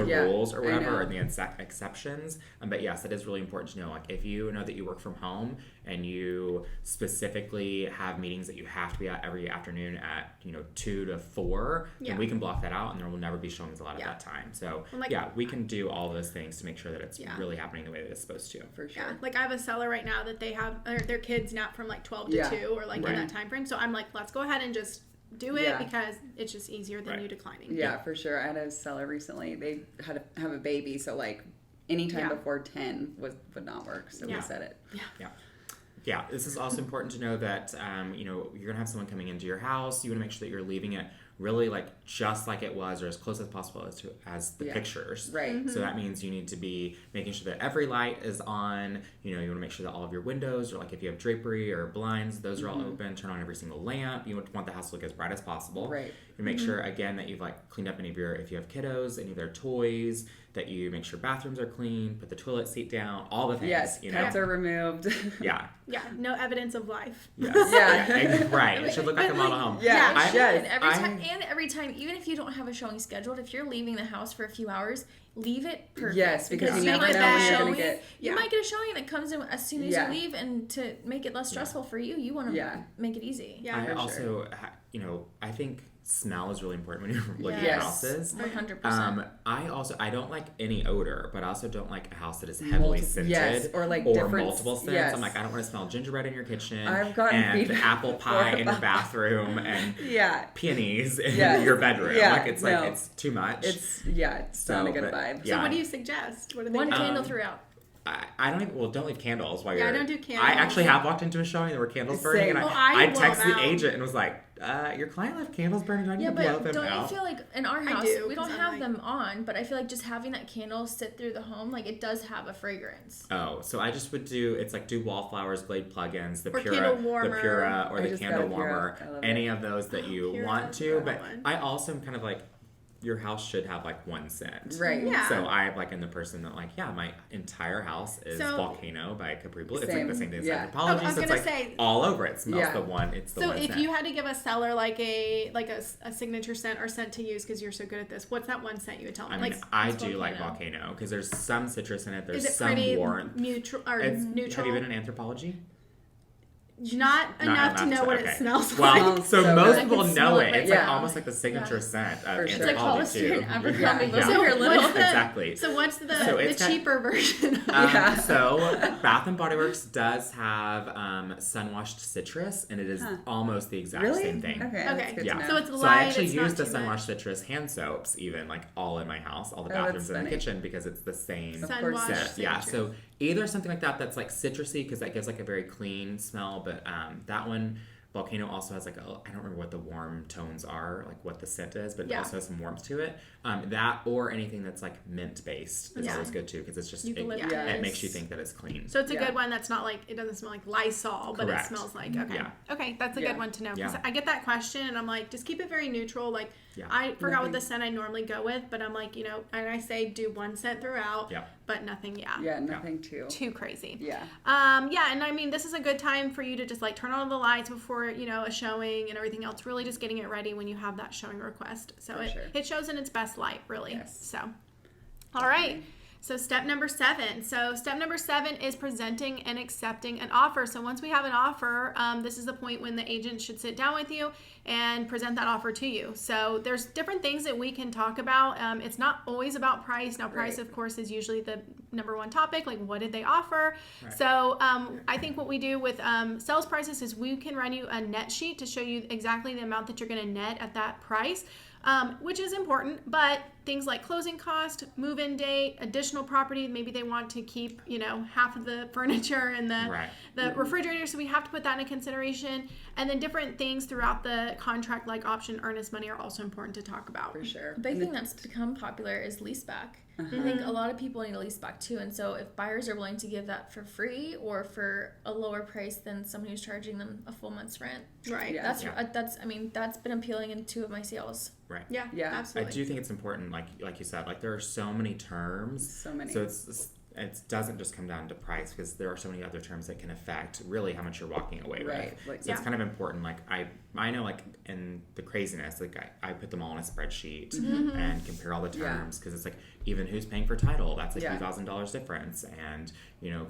Speaker 3: rules or whatever, or the exceptions. But yes, it is really important to know, like, if you know that you work from home and you specifically have meetings that you have to be at every afternoon at 2 to 4, then we can block that out, and there will never be showings a lot at that time. So we can do all those things to make sure that it's really happening the way that it's supposed to.
Speaker 2: For sure.
Speaker 6: Yeah. Like I have a seller right now that they have their kids nap from like 12 to 2 or like in that time frame. So I'm like, let's go ahead and just do it because it's just easier than you declining.
Speaker 2: Yeah, for sure. I had a seller recently. They had to have a baby, so like anytime before 10 would not work. So we said it.
Speaker 3: Yeah, this is also important to know that, you're going to have someone coming into your house. You want to make sure that you're leaving it really like just like it was, or as close as possible as the pictures.
Speaker 2: Right.
Speaker 6: Mm-hmm.
Speaker 3: So that means you need to be making sure that every light is on. You want to make sure that all of your windows, or like if you have drapery or blinds, those are all open. Turn on every single lamp. You want the house to look as bright as possible.
Speaker 2: Right.
Speaker 3: You make sure, again, that you've like cleaned up if you have kiddos, any of their toys, that you make sure bathrooms are clean, put the toilet seat down, all the things.
Speaker 2: Yes, pets are removed.
Speaker 3: Yeah.
Speaker 6: Yeah, no evidence of life.
Speaker 3: Yes. Right. It should look like a model home.
Speaker 1: And every time, even if you don't have a showing scheduled, if you're leaving the house for a few hours, leave it perfect.
Speaker 2: Yes, because you never know
Speaker 1: when
Speaker 2: you're going to get.
Speaker 1: You might get a showing that comes in as soon as you leave, and to make it less stressful for you, you want to make it easy.
Speaker 6: Yeah,
Speaker 3: I also, I think smell is really important when you're looking at houses.
Speaker 1: 100%.
Speaker 3: I don't like any odor, but I also don't like a house that is heavily scented
Speaker 2: or like
Speaker 3: multiple scents. I'm like, I don't want to smell gingerbread in your kitchen.
Speaker 2: I've gotten
Speaker 3: and apple pie in your bathroom and peonies in your bedroom. It's too much.
Speaker 2: It's not a good vibe.
Speaker 6: So what do you suggest? What do they
Speaker 1: One candle throughout.
Speaker 3: I don't even, don't leave candles while you're.
Speaker 6: I don't do candles.
Speaker 3: I actually have walked into a showing, there were candles burning, and I texted the agent and was like, your client left candles burning, do I need to blow them out?
Speaker 1: But don't you feel like, in our house, we don't have them on, but I feel like just having that candle sit through the home, like it does have a fragrance.
Speaker 3: Oh, so I just would do wallflowers, Glade plugins, the Pura, or the candle warmer, any of those that you want to, but I also am kind of like, your house should have like 1 cent.
Speaker 2: Right.
Speaker 6: Yeah.
Speaker 3: So I like in the person that like, yeah, my entire house is Volcano by Capri Blue. It's like the same thing as Anthropologie.
Speaker 6: I was
Speaker 3: so it's
Speaker 6: gonna
Speaker 3: like
Speaker 6: say,
Speaker 3: all over. It smells the one. It's the
Speaker 6: so
Speaker 3: one.
Speaker 6: if
Speaker 3: scent.
Speaker 6: you had to give a seller like a signature scent or scent to use because you're so good at this, what's that one scent you would tell them?
Speaker 3: I mean,
Speaker 6: like
Speaker 3: I do like Volcano because there's some citrus in it. There's
Speaker 6: is it
Speaker 3: some
Speaker 6: pretty
Speaker 3: warmth.
Speaker 6: neutral?
Speaker 3: Have you been in Anthropologie?
Speaker 6: Not enough to know what it smells like.
Speaker 3: Well, so
Speaker 2: So
Speaker 3: most
Speaker 2: good.
Speaker 3: people
Speaker 1: I can
Speaker 3: know
Speaker 1: smell
Speaker 3: it.
Speaker 1: it
Speaker 3: It's
Speaker 1: right
Speaker 3: like
Speaker 1: now.
Speaker 3: almost like the signature scent of
Speaker 2: For sure.
Speaker 1: It's like
Speaker 3: Anthropologie
Speaker 1: Hollister and
Speaker 3: too.
Speaker 1: Abercrombie. Those
Speaker 6: So
Speaker 1: are your
Speaker 6: what's
Speaker 1: little.
Speaker 6: the-
Speaker 3: Exactly.
Speaker 6: So what's
Speaker 3: So
Speaker 6: the
Speaker 3: it's got-
Speaker 6: cheaper version?
Speaker 3: So Bath and Body Works does have sun-washed citrus, and it is almost the exact
Speaker 2: Really?
Speaker 3: same thing.
Speaker 2: Okay. That's good to know.
Speaker 6: So it's
Speaker 3: So
Speaker 6: light.
Speaker 3: I actually
Speaker 6: it's
Speaker 3: use
Speaker 6: not
Speaker 3: the
Speaker 6: too
Speaker 3: sun-washed
Speaker 6: much.
Speaker 3: citrus hand soaps, even like all in my house, all the
Speaker 2: Oh, that's
Speaker 3: bathrooms and the
Speaker 2: funny.
Speaker 3: kitchen, because it's the same
Speaker 6: Sun-washed
Speaker 3: scent. Yeah.
Speaker 6: citrus.
Speaker 3: So either something like that that's like citrusy because that gives like a very clean smell, but that one. Volcano also has like I don't remember what the warm tones are, like what the scent is, but it also has some warmth to it. That or anything that's like mint based is always good too because it's just it makes you think that it's clean.
Speaker 6: So it's a good one that's not like, it doesn't smell like Lysol, but
Speaker 3: Correct.
Speaker 6: it smells like, okay.
Speaker 3: Yeah.
Speaker 6: Okay, that's a good one to know. Because
Speaker 3: Yeah.
Speaker 6: I get that question and I'm like, just keep it very neutral. Like, I forgot what the scent I normally go with, but I'm like, and I say do 1 scent throughout, but nothing,
Speaker 2: Yeah, nothing too
Speaker 6: crazy.
Speaker 2: Yeah.
Speaker 6: And I mean, this is a good time for you to just like turn on the lights before, a showing and everything else, really just getting it ready when you have that showing request. So it shows in its best light, really.
Speaker 2: Yes.
Speaker 6: So, all right. So step number 7. So step number 7 is presenting and accepting an offer. So once we have an offer, this is the point when the agent should sit down with you and present that offer to you. So there's different things that we can talk about. It's not always about price. Now, price, of course, is usually the number one topic. Like, what did they offer? Right. So I think what we do with sales prices is we can run you a net sheet to show you exactly the amount that you're going to net at that price. Which is important, but things like closing cost, move-in date, additional property, maybe they want to keep, half of the furniture and the refrigerator, so we have to put that into consideration. And then different things throughout the contract, like option, earnest money, are also important to talk about.
Speaker 2: For sure.
Speaker 1: A big thing that's become popular is leaseback. I think a lot of people need a lease back too, and so if buyers are willing to give that for free or for a lower price than someone who's charging them a full month's rent,
Speaker 6: right?
Speaker 2: Yeah.
Speaker 1: That's been appealing in 2 of my sales.
Speaker 3: Right.
Speaker 6: Yeah. Absolutely.
Speaker 3: I do think it's important, like you said, like there are so many terms.
Speaker 2: So many.
Speaker 3: So it doesn't just come down to price because there are so many other terms that can affect really how much you're walking away with.
Speaker 2: Like,
Speaker 3: so it's kind of important. Like I know, like in the craziness, like I put them all in a spreadsheet and compare all the terms because it's like even who's paying for title, that's a few $1,000s difference, and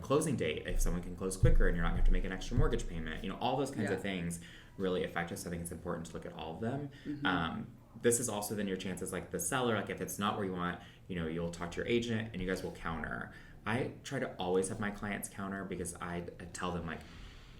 Speaker 3: closing date if someone can close quicker and you're not going to have to make an extra mortgage payment. All those kinds of things really affect us. I think it's important to look at all of them. This is also then your chances, like the seller, like if it's not where you want, you'll talk to your agent and you guys will counter. I try to always have my clients counter because I tell them like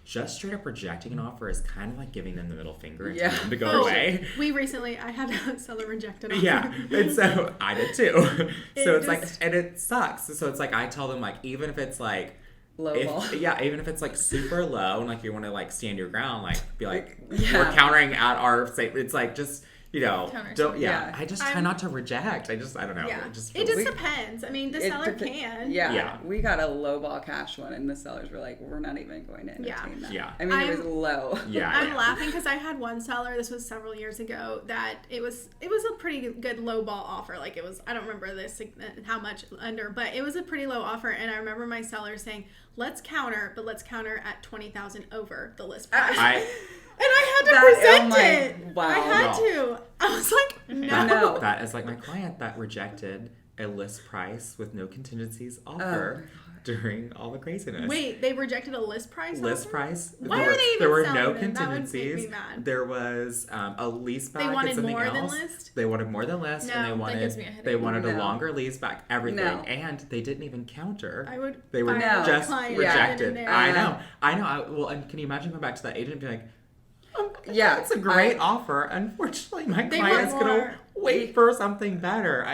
Speaker 3: just straight up rejecting an offer is kind of like giving them the middle finger and telling them to go away.
Speaker 6: I had a seller reject an offer.
Speaker 3: Yeah, and so I did too. So it's like, and it sucks. So it's like I tell them like even if it's like even if it's like super low and like you want to like stand your ground, like be like we're countering at our say. It's like just. I just try not to reject. I don't know.
Speaker 6: Yeah. It just depends. I mean, the seller can.
Speaker 2: Yeah. We got a lowball cash one, and the sellers were like, "We're not even going to entertain that."
Speaker 3: Yeah.
Speaker 2: I mean, it was low.
Speaker 3: Yeah.
Speaker 6: I'm laughing because I had one seller. This was several years ago. That it was a pretty good lowball offer. Like it was. I don't remember this how much under, but it was a pretty low offer. And I remember my seller saying, "Let's counter, but let's counter at $20,000 over the list price." And I had to present it.
Speaker 2: Wow.
Speaker 6: I had to. I was like, no.
Speaker 3: That is like my client that rejected a list price with no contingencies offer during all the craziness.
Speaker 6: Wait, they rejected a list price offer?
Speaker 3: Price?
Speaker 6: Why are they even
Speaker 3: There were
Speaker 6: selling
Speaker 3: no
Speaker 6: them?
Speaker 3: contingencies.
Speaker 6: That would make me mad.
Speaker 3: There was a lease back
Speaker 6: They wanted
Speaker 3: and something
Speaker 6: more
Speaker 3: else.
Speaker 6: than list?
Speaker 3: They wanted more than list, and they wanted a longer lease back, everything, and they didn't even counter.
Speaker 6: They
Speaker 3: were just rejected. I know. Well, and can you imagine going back to that agent and be like, it's a great offer. Unfortunately, my client's gonna wait for something better.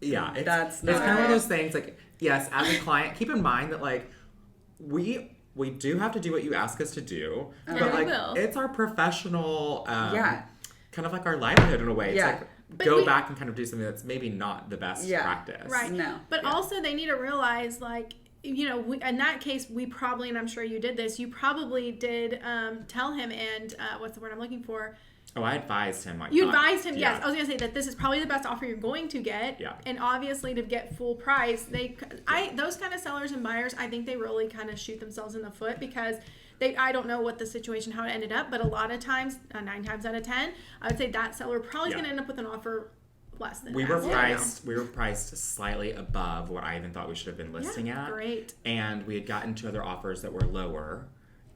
Speaker 3: It's kind of one of those things. Like, yes, as a client, keep in mind that like we do have to do what you ask us to do, but like it's our professional, kind of like our livelihood in a way. It's like go back and kind of do something that's maybe not the best practice.
Speaker 6: Right. No. But also they need to realize like. In that case, we probably, and I'm sure you did this, you probably did tell him, and what's the word I'm looking for?
Speaker 3: Oh, I advised him. Like,
Speaker 6: you advised him,
Speaker 3: yeah.
Speaker 6: yes. I was going to say that this is probably the best offer you're going to get.
Speaker 3: Yeah.
Speaker 6: And obviously to get full price, those kind of sellers and buyers, I think they really kind of shoot themselves in the foot because I don't know what the situation, how it ended up, but a lot of times, 9 times out of 10, I would say that seller probably is going to end up with an offer less than
Speaker 3: we were priced slightly above what I even thought we should have been listing at.
Speaker 6: Great.
Speaker 3: And we had gotten 2 other offers that were lower.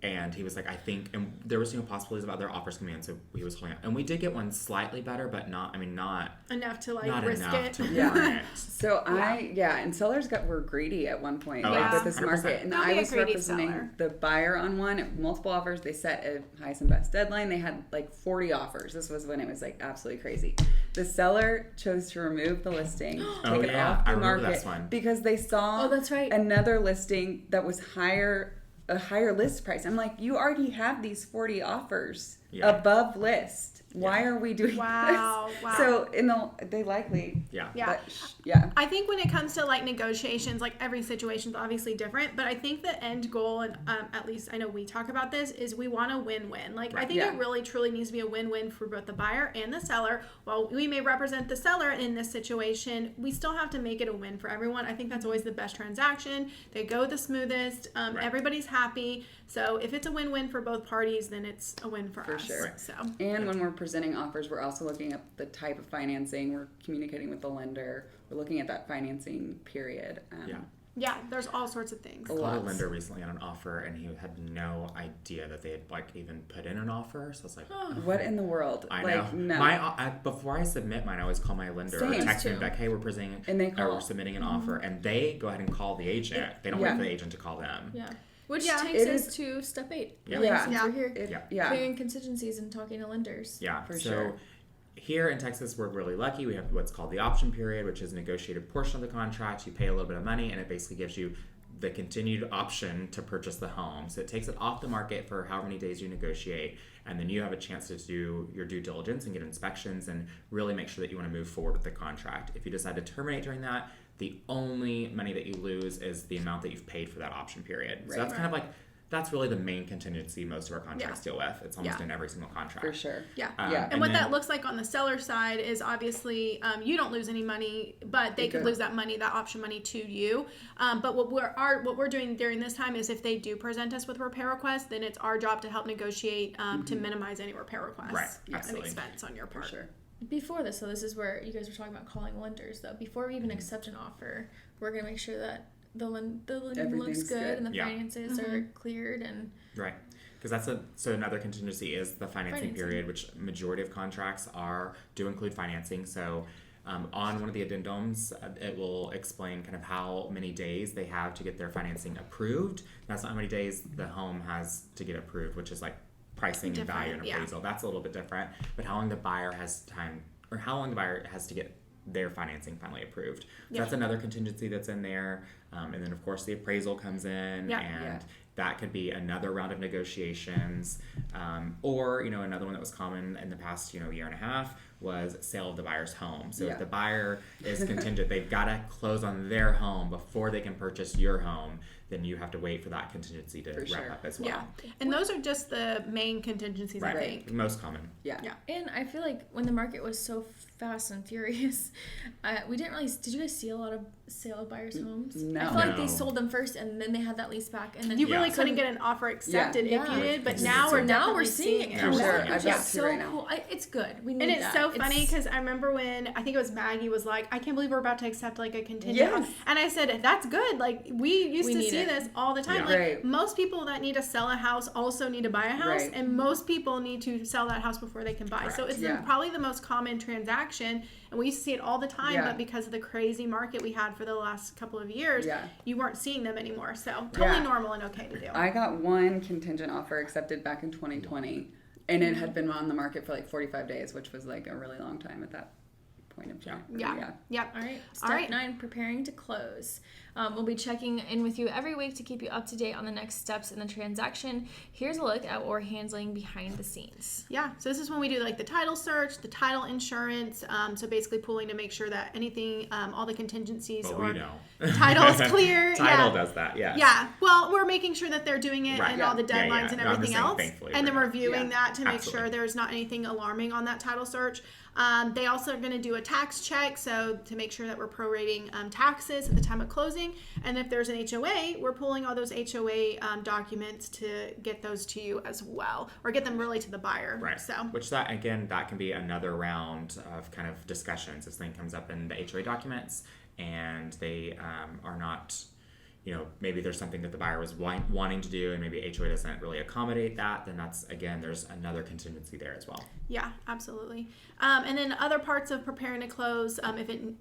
Speaker 3: And he was like, I think, and there was possibilities of other offers coming in, so he was holding out. And we did get one slightly better, but not
Speaker 6: enough to
Speaker 3: not
Speaker 6: risk
Speaker 3: enough
Speaker 6: it.
Speaker 3: to warrant it.
Speaker 2: So and sellers were greedy at one point with this
Speaker 3: 100%.
Speaker 2: market. And I was representing the buyer on one, multiple offers. They set a highest and best deadline. They had like 40 offers. This was when it was like absolutely crazy. The seller chose to remove the listing, take it off the market because they saw another listing that was a higher list price. I'm like, you already have these 40 offers above list. Why are we doing this?
Speaker 6: Wow.
Speaker 2: So they likely
Speaker 6: I think when it comes to like negotiations, like every situation is obviously different, but I think the end goal, and at least I know we talk about this, is we want a win-win. Like I think it really truly needs to be a win-win for both the buyer and the seller. While we may represent the seller in this situation, we still have to make it a win for everyone. I think that's always the best transaction. They go the smoothest. Everybody's happy. So if it's a win-win for both parties, then it's a win for us.
Speaker 2: Sure.
Speaker 6: So
Speaker 2: when we're presenting offers, we're also looking at the type of financing. We're communicating with the lender. We're looking at that financing period.
Speaker 6: Yeah, there's all sorts of things.
Speaker 3: I called a lender recently on an offer, and he had no idea that they had like even put in an offer. So I was like,
Speaker 2: "What in the world?"
Speaker 3: I
Speaker 2: like,
Speaker 3: know.
Speaker 2: No.
Speaker 3: Before I submit mine, I always call my lender or text them back, "Hey, we're presenting, we're submitting an offer," and they go ahead and call the agent. They don't wait for the agent to call them.
Speaker 5: Yeah. Which takes us to step 8.
Speaker 3: Yeah.
Speaker 5: We're here. Clearing contingencies and talking to lenders.
Speaker 3: Yeah.
Speaker 2: For sure.
Speaker 3: Here in Texas, we're really lucky. We have what's called the option period, which is a negotiated portion of the contract. You pay a little bit of money, and it basically gives you the continued option to purchase the home. So it takes it off the market for however many days you negotiate, and then you have a chance to do your due diligence and get inspections and really make sure that you want to move forward with the contract. If you decide to terminate during that, the only money that you lose is the amount that you've paid for that option period. So that's kind of like, that's really the main contingency most of our contracts deal with. It's almost in every single contract.
Speaker 2: For sure.
Speaker 6: And what that looks like on the seller side is obviously you don't lose any money, but they could lose that money, that option money to you. But what we're doing during this time is if they do present us with repair requests, then it's our job to help negotiate to minimize any repair requests and expense on your part.
Speaker 2: For sure.
Speaker 5: Before this, so this is where you guys were talking about calling lenders, though. Before we even accept an offer, we're going to make sure that the lending looks good and the finances are cleared and
Speaker 3: because so another contingency is the financing period, which majority of contracts do include financing. So on one of the addendums, it will explain kind of how many days they have to get their financing approved. That's not how many days the home has to get approved, which is like pricing and value and appraisal. That's a little bit different. But how long the buyer has to get their financing finally approved. So that's another contingency that's in there. And then of course the appraisal comes in and that could be another round of negotiations. Or, another one that was common in the past, year and a half was sale of the buyer's home. So if the buyer is contingent, they've got to close on their home before they can purchase your home, then you have to wait for that contingency to wrap up as well. Yeah.
Speaker 6: And those are just the main contingencies, I think.
Speaker 3: Most common.
Speaker 5: Yeah. And I feel like when the market was so fast and furious, we didn't really, did you guys see a lot of sale of buyers' homes?
Speaker 2: No.
Speaker 5: I feel like they sold them first and then they had that lease back. And then
Speaker 6: you really couldn't get an offer accepted if you did, but now we're seeing it.
Speaker 2: For sure. I've got
Speaker 5: so
Speaker 2: right now.
Speaker 5: cool. It's good. We need
Speaker 6: and it's so funny because I remember when, I think it was Maggie was like, I can't believe we're about to accept like a contingent. And I said, that's good. Like we used to see this all the time. Like most people that need to sell a house also need to buy a house, and most people need to sell that house before they can buy. So it's probably the most common transaction, and we used to see it all the time, but because of the crazy market we had for the last couple of years, you weren't seeing them anymore. So totally normal and okay to do.
Speaker 2: I got one contingent offer accepted back in 2020, and it had been on the market for like 45 days, which was like a really long time at that point. point of
Speaker 6: Yeah. Yep.
Speaker 5: All right. Step 9, preparing to close. We'll be checking in with you every week to keep you up to date on the next steps in the transaction. Here's a look at what we're handling behind the scenes.
Speaker 6: Yeah, so this is when we do like the title search, the title insurance, so basically pooling to make sure that anything, all the contingencies title is clear.
Speaker 3: Title does that, yes.
Speaker 6: Yeah, well, we're making sure that they're doing it and all the deadlines and everything else. And then reviewing that to make sure there's not anything alarming on that title search. They also are going to do a tax check, so to make sure that we're prorating taxes at the time of closing. And if there's an HOA, we're pulling all those HOA documents to get those to you as well, or get them really to the buyer.
Speaker 3: Right.
Speaker 6: So,
Speaker 3: which that can be another round of kind of discussions. This thing comes up in the HOA documents, and they are not. Maybe there's something that the buyer was wanting to do, and maybe HOA doesn't really accommodate that, then there's another contingency there as well.
Speaker 6: Yeah, absolutely. And then other parts of preparing to close,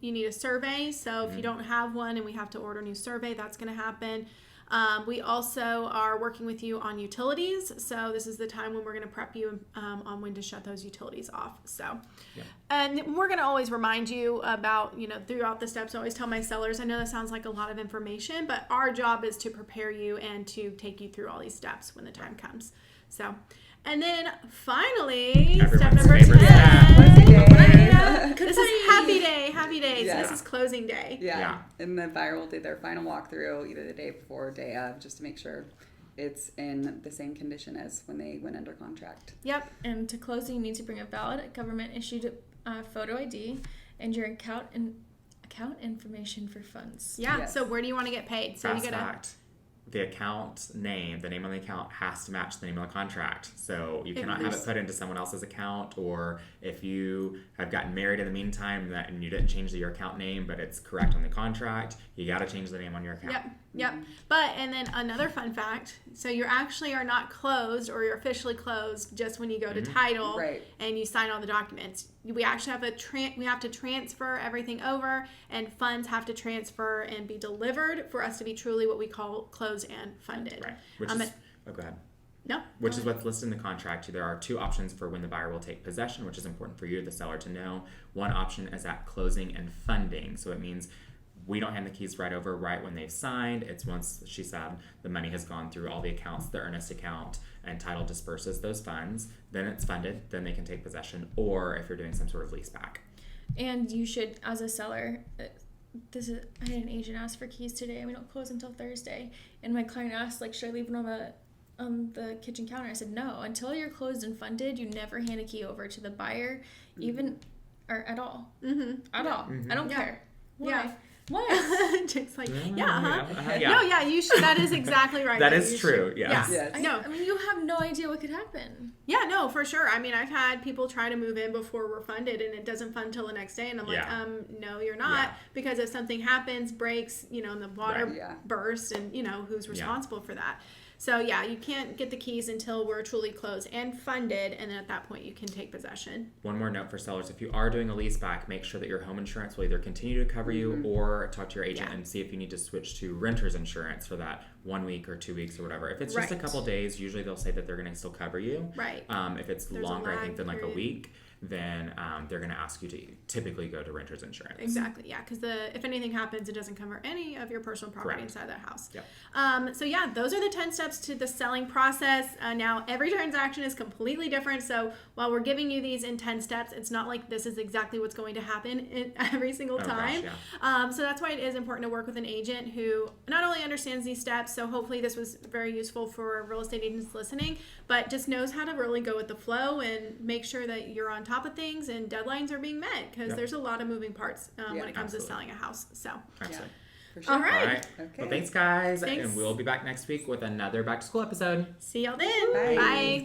Speaker 6: you need a survey. So if you don't have one and we have to order a new survey, that's going to happen. We also are working with you on utilities. So this is the time when we're going to prep you on when to shut those utilities off. So, and we're going to always remind you about, throughout the steps. I always tell my sellers, I know that sounds like a lot of information, but our job is to prepare you and to take you through all these steps when the time comes. So, and then finally, step number 10. This is happy day. So this is closing day.
Speaker 2: Yeah. And the buyer will do their final walkthrough either the day before or day of, just to make sure it's in the same condition as when they went under contract.
Speaker 5: Yep. And to closing, you need to bring a valid government-issued photo ID and your account information for funds.
Speaker 6: Yeah. Yes. So where do you want to get paid? So
Speaker 3: the account name, the name on the account has to match the name on the contract. So you cannot have it put into someone else's account, or if you have gotten married in the meantime and you didn't change your account name, but it's correct on the contract, you got to change the name on your account.
Speaker 6: Yep. But, and then another fun fact, so you actually are not closed, or you're officially closed just when you go to title and you sign all the documents. We actually have to transfer everything over, and funds have to transfer and be delivered for us to be truly what we call closed and funded.
Speaker 3: Right. Which go ahead.
Speaker 6: No.
Speaker 3: Which is what's listed in the contract. There are 2 options for when the buyer will take possession, which is important for you, the seller, to know. One option is at closing and funding. So it means we don't hand the keys right over right when they've signed. It's once, she said, the money has gone through all the accounts, the earnest account, and title disperses those funds. Then it's funded. Then they can take possession. Or if you're doing some sort of lease back.
Speaker 5: And you should, as a seller, I had an agent ask for keys today, and we don't close until Thursday. And my client asked, should I leave them on the kitchen counter? I said, no. Until you're closed and funded, you never hand a key over to the buyer, even or at all. At all. I don't care. Why?
Speaker 6: Yeah. What? Jake's like, No, you should. That is exactly right.
Speaker 3: That is true. Yes.
Speaker 5: I mean, you have no idea what could happen.
Speaker 6: Yeah, no, for sure. I mean, I've had people try to move in before we're funded, and it doesn't fund till the next day, and I'm like, no, you're not, because if something happens, breaks, and the water bursts, and who's responsible for that. So you can't get the keys until we're truly closed and funded, and then at that point you can take possession.
Speaker 3: One more note for sellers: if you are doing a lease back, make sure that your home insurance will either continue to cover you, or talk to your agent and see if you need to switch to renter's insurance for that 1 week or 2 weeks or whatever. If it's just a couple days, usually they'll say that they're going to still cover you.
Speaker 6: Right.
Speaker 3: If it's longer, I think, than a week, then they're going to ask you to typically go to renter's insurance.
Speaker 6: Exactly, yeah, because if anything happens, it doesn't cover any of your personal property inside that house.
Speaker 3: Yep.
Speaker 6: So those are the 10 steps to the selling process. Now, every transaction is completely different, so while we're giving you these in 10 steps, it's not like this is exactly what's going to happen every single time. So that's why it is important to work with an agent who not only understands these steps, so hopefully this was very useful for real estate agents listening, but just knows how to really go with the flow and make sure that you're on top of things and deadlines are being met, because there's a lot of moving parts when it comes to selling a house. So
Speaker 3: absolutely.
Speaker 2: For sure.
Speaker 6: All right.
Speaker 2: Okay.
Speaker 3: Well, thanks, guys.
Speaker 6: Thanks.
Speaker 3: And we'll be back next week with another back to school episode.
Speaker 6: See y'all then.
Speaker 2: Bye.
Speaker 6: Bye.